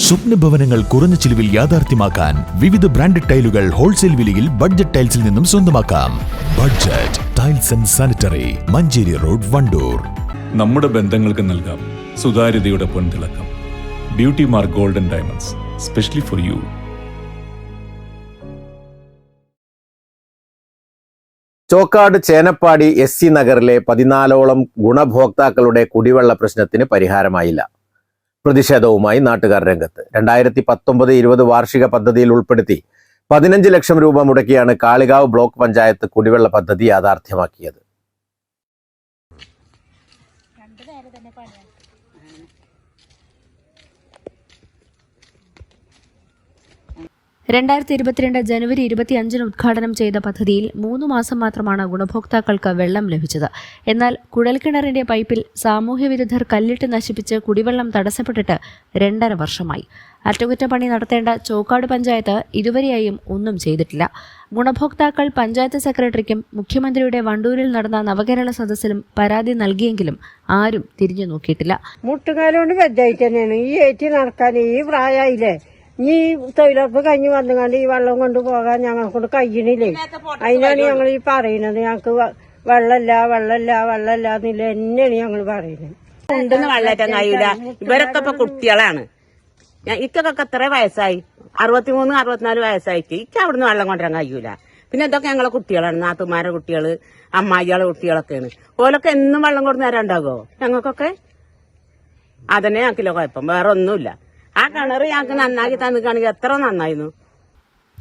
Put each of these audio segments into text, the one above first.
സ്വപ്നഭവനങ്ങൾ കുറഞ്ഞ ചിലവിൽ യാഥാർത്ഥ്യമാക്കാൻ വിവിധ ബ്രാൻഡഡ് ടൈലുകൾ ഹോൾസെയിൽ വിലയിൽ ബഡ്ജറ്റ് ടൈൽസിൽ നിന്നും സ്വന്തമാക്കാം. Budget tiles and sanitary, Manjeri road, Wandoor. നമ്മുടെ ബന്ധങ്ങൾക്ക് നൽകാം സുതാര്യതയുടെ പൊൻതിളക്കം. Beauty mark golden diamonds, specially for you. Chokkad Chenappadi SC നഗറിലെ 14ഓളം ഗുണഭോക്താക്കളുടെ കുടിവെള്ള പ്രശ്നത്തിന് പരിഹാരമായില്ല. പ്രതിഷേധവുമായി നാട്ടുകാർ രംഗത്ത്. 2019-20 വാർഷിക പദ്ധതിയിൽ ഉൾപ്പെടുത്തി 15 ലക്ഷം രൂപ മുടക്കിയാണ് കാളികാവ് ബ്ലോക്ക് പഞ്ചായത്ത് കുടിവെള്ള പദ്ധതി യാഥാർത്ഥ്യമാക്കിയത്. 2022 ജനുവരി 25 ഉദ്ഘാടനം ചെയ്ത പദ്ധതിയിൽ 3 മാസം മാത്രമാണ് ഗുണഭോക്താക്കൾക്ക് വെള്ളം ലഭിച്ചത്. എന്നാൽ കുഴൽക്കിണറിന്റെ പൈപ്പിൽ സാമൂഹ്യവിരുദ്ധർ കല്ലിട്ട് നശിപ്പിച്ച് കുടിവെള്ളം തടസ്സപ്പെട്ടിട്ട് 2.5 വർഷമായി. അറ്റകുറ്റപ്പണി നടത്തേണ്ട ചോക്കാട് പഞ്ചായത്ത് ഇതുവരെയായും ഒന്നും ചെയ്തിട്ടില്ല. ഗുണഭോക്താക്കൾ പഞ്ചായത്ത് സെക്രട്ടറിക്കും മുഖ്യമന്ത്രിയുടെ വണ്ടൂരിൽ നടന്ന നവകേരള സദസ്സിലും പരാതി നൽകിയെങ്കിലും ആരും തിരിഞ്ഞു നോക്കിയിട്ടില്ല. മുട്ടുകാലോണ്ട് വെച്ചായിട്ട് തന്നെയാണ് ഈ ഏറ്റി നടക്കാൻ ഈ പ്രായമായില്ലേ. ഈ തൊഴിലുറപ്പ് കഴിഞ്ഞ് വന്നുകൊണ്ട് ഈ വെള്ളം കൊണ്ടുപോകാൻ ഞങ്ങളെ കൊണ്ട് കഴിയണില്ലേ. അതിനാണ് ഞങ്ങൾ ഈ പറയുന്നത്. ഞങ്ങൾക്ക് വെള്ളമില്ല എന്നില്ല തന്നെയാണ് ഞങ്ങൾ പറയുന്നത്. ഉണ്ടെന്ന് വെള്ളേറ്റാൻ കഴിയൂല. ഇവരൊക്കെ ഇപ്പൊ കുട്ടികളാണ്. ഇക്കൊക്കെ എത്ര വയസ്സായി? 63-64 വയസ്സായിട്ട് ഇക്ക് അവിടുന്ന് വെള്ളം കൊണ്ടുവരാൻ കഴിയൂല. പിന്നെ ഇതൊക്കെ ഞങ്ങളെ കുട്ടികളാണ്, നാത്തുമാരുടെ കുട്ടികള്, അമ്മായികളെ കുട്ടികളൊക്കെയാണ്. ഓലൊക്കെ എന്നും വെള്ളം കൊണ്ടു തരാണ്ടാകോ? ഞങ്ങൾക്കൊക്കെ അതന്നെ ഞങ്ങൾക്കില്ല കുഴപ്പം, വേറെ ഒന്നുമില്ല. ആ കിണർ ഞങ്ങൾക്ക് നന്നാക്കി തന്നിക്കുകയാണെങ്കിൽ എത്ര നന്നായിരുന്നു.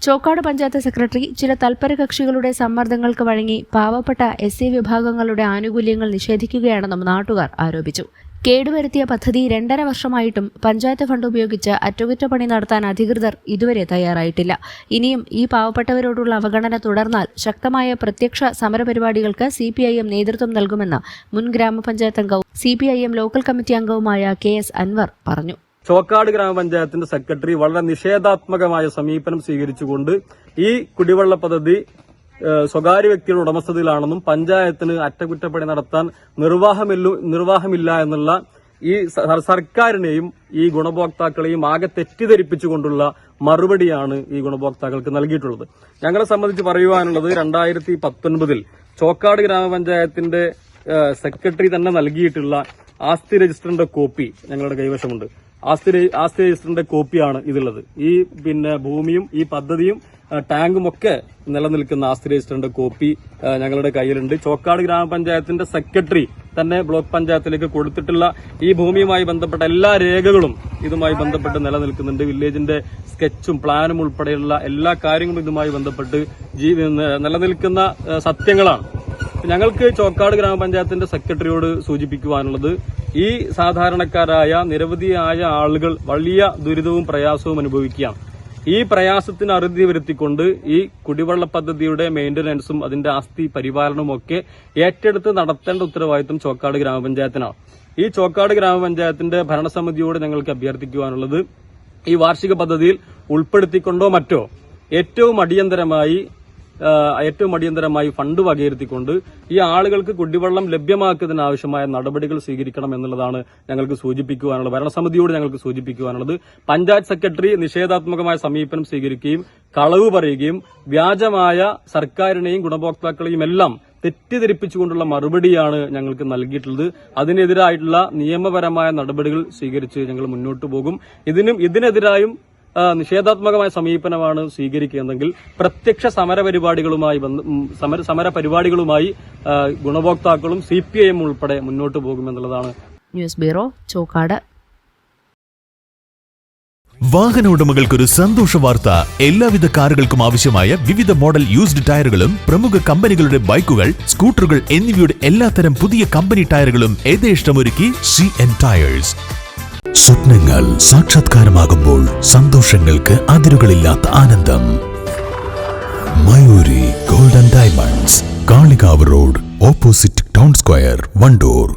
ചോക്കാട് പഞ്ചായത്ത് സെക്രട്ടറി ചില തൽപര കക്ഷികളുടെ സമ്മർദ്ദങ്ങൾക്ക് വഴങ്ങി പാവപ്പെട്ട SC വിഭാഗങ്ങളുടെ ആനുകൂല്യങ്ങൾ നിഷേധിക്കുകയാണെന്നും നാട്ടുകാർ ആരോപിച്ചു. കേടുവരുത്തിയ പദ്ധതി 2.5 വർഷമായിട്ടും പഞ്ചായത്ത് ഫണ്ട് ഉപയോഗിച്ച് അറ്റകുറ്റപ്പണി നടത്താൻ അധികൃതർ ഇതുവരെ തയ്യാറായിട്ടില്ല. ഇനിയും ഈ പാവപ്പെട്ടവരോടുള്ള അവഗണന തുടർന്നാൽ ശക്തമായ പ്രത്യക്ഷ സമരപരിപാടികൾക്ക് CPIM നേതൃത്വം നൽകുമെന്ന് മുൻ ഗ്രാമപഞ്ചായത്ത് അംഗവും CPIM ലോക്കൽ കമ്മിറ്റി അംഗവുമായ KS അൻവർ പറഞ്ഞു. ചോക്കാട് ഗ്രാമപഞ്ചായത്തിന്റെ സെക്രട്ടറി വളരെ നിഷേധാത്മകമായ സമീപനം സ്വീകരിച്ചുകൊണ്ട് ഈ കുടിവെള്ള പദ്ധതി സ്വകാര്യ വ്യക്തിയുടെ ഉടമസ്ഥതയിലാണെന്നും പഞ്ചായത്തിന് അറ്റകുറ്റപ്പണി നടത്താൻ നിർവാഹമില്ല എന്നുള്ള ഈ സർക്കാരിനെയും ഈ ഗുണഭോക്താക്കളെയും ആകെ തെറ്റിദ്ധരിപ്പിച്ചുകൊണ്ടുള്ള മറുപടിയാണ് ഈ ഗുണഭോക്താക്കൾക്ക് നൽകിയിട്ടുള്ളത്. ഞങ്ങളെ സംബന്ധിച്ച് പറയുവാനുള്ളത് 2019 ചോക്കാട് ഗ്രാമപഞ്ചായത്തിന്റെ സെക്രട്ടറി തന്നെ നൽകിയിട്ടുള്ള ആസ്തി രജിസ്റ്ററിന്റെ കോപ്പി ഞങ്ങളുടെ കൈവശമുണ്ട്. ആസ്തി രജിസ്റ്ററിന്റെ കോപ്പിയാണ് ഇതുള്ളത്. ഈ ഭൂമിയും ഈ പദ്ധതിയും ടാങ്കും ഒക്കെ നിലനിൽക്കുന്ന ആസ്തി രജിസ്റ്ററിന്റെ കോപ്പി ഞങ്ങളുടെ കയ്യിലുണ്ട്. ചോക്കാട് ഗ്രാമപഞ്ചായത്തിന്റെ സെക്രട്ടറി തന്നെ ബ്ലോക്ക് പഞ്ചായത്തിലേക്ക് കൊടുത്തിട്ടുള്ള ഈ ഭൂമിയുമായി ബന്ധപ്പെട്ട എല്ലാ രേഖകളും ഇതുമായി ബന്ധപ്പെട്ട് നിലനിൽക്കുന്നുണ്ട്. വില്ലേജിന്റെ സ്കെച്ചും പ്ലാനും ഉൾപ്പെടെയുള്ള എല്ലാ കാര്യങ്ങളും ഇതുമായി ബന്ധപ്പെട്ട് നിലനിൽക്കുന്ന സത്യങ്ങളാണ്. ഞങ്ങൾക്ക് ചോക്കാട് ഗ്രാമപഞ്ചായത്തിന്റെ സെക്രട്ടറിയോട് സൂചിപ്പിക്കുവാനുള്ളത്, ഈ സാധാരണക്കാരായ നിരവധിയായ ആളുകൾ വലിയ ദുരിതവും പ്രയാസവും അനുഭവിക്കുകയാണ്. ഈ പ്രയാസത്തിന് അറുതി വരുത്തിക്കൊണ്ട് ഈ കുടിവെള്ള പദ്ധതിയുടെ മെയിന്റനൻസും അതിന്റെ ആസ്തി പരിപാലനവും ഒക്കെ ഏറ്റെടുത്ത് നടത്തേണ്ട ഉത്തരവാദിത്വം ചോക്കാട് ഗ്രാമപഞ്ചായത്തിനാണ്. ഈ ചോക്കാട് ഗ്രാമപഞ്ചായത്തിന്റെ ഭരണസമിതിയോട് ഞങ്ങൾക്ക് അഭ്യർത്ഥിക്കുവാനുള്ളത്, ഈ വാർഷിക പദ്ധതിയിൽ ഉൾപ്പെടുത്തിക്കൊണ്ടോ മറ്റോ ഏറ്റവും അടിയന്തരമായി ഫണ്ട് വകയിരുത്തിക്കൊണ്ട് ഈ ആളുകൾക്ക് കുടിവെള്ളം ലഭ്യമാക്കുന്നതിനാവശ്യമായ നടപടികൾ സ്വീകരിക്കണം എന്നുള്ളതാണ് ഞങ്ങൾക്ക് സൂചിപ്പിക്കുവാനുള്ളത്. ഭരണസമിതിയോട് ഞങ്ങൾക്ക് സൂചിപ്പിക്കുവാനുള്ളത്, പഞ്ചായത്ത് സെക്രട്ടറി നിഷേധാത്മകമായ സമീപനം സ്വീകരിക്കുകയും കളവ് പറയുകയും വ്യാജമായ സർക്കാരിനെയും ഗുണഭോക്താക്കളെയും എല്ലാം തെറ്റിദ്ധരിപ്പിച്ചുകൊണ്ടുള്ള മറുപടിയാണ് ഞങ്ങൾക്ക് നൽകിയിട്ടുള്ളത്. അതിനെതിരായിട്ടുള്ള നിയമപരമായ നടപടികൾ സ്വീകരിച്ച് ഞങ്ങൾ മുന്നോട്ടു പോകും. ഇതിനെതിരായും നിഷേധാത്മകമായ സമീപനമാണ് സ്വീകരിക്കുന്നതെങ്കിൽ പ്രത്യക്ഷ സമരപരിപാടികളുമായി ഗുണഭോക്താക്കളും CPIM ഉൾപ്പെടെ മുന്നോട്ട് പോകുമെന്നുള്ളതാണ്. News bureau, Chokkad. വാഹന ഉടമകൾക്കൊരു സന്തോഷ വാർത്ത. എല്ലാവിധ കാറുകൾക്കും ആവശ്യമായ വിവിധ മോഡൽ യൂസ്ഡ് ടയറുകളും പ്രമുഖ കമ്പനികളുടെ ബൈക്കുകൾ, സ്കൂട്ടറുകൾ എന്നിവയുടെ എല്ലാത്തരം പുതിയ കമ്പനി ടയറുകളും യഥേഷ്ടമൊരുക്കി CN ടയേഴ്സ്. സ്വപ്നങ്ങൾ സാക്ഷാത്കാരമാകുമ്പോൾ സന്തോഷങ്ങൾക്ക് അതിരുകളില്ലാത്ത ആനന്ദം. Mayuri golden diamonds, Kalikavu road, opposite town square, Wandoor.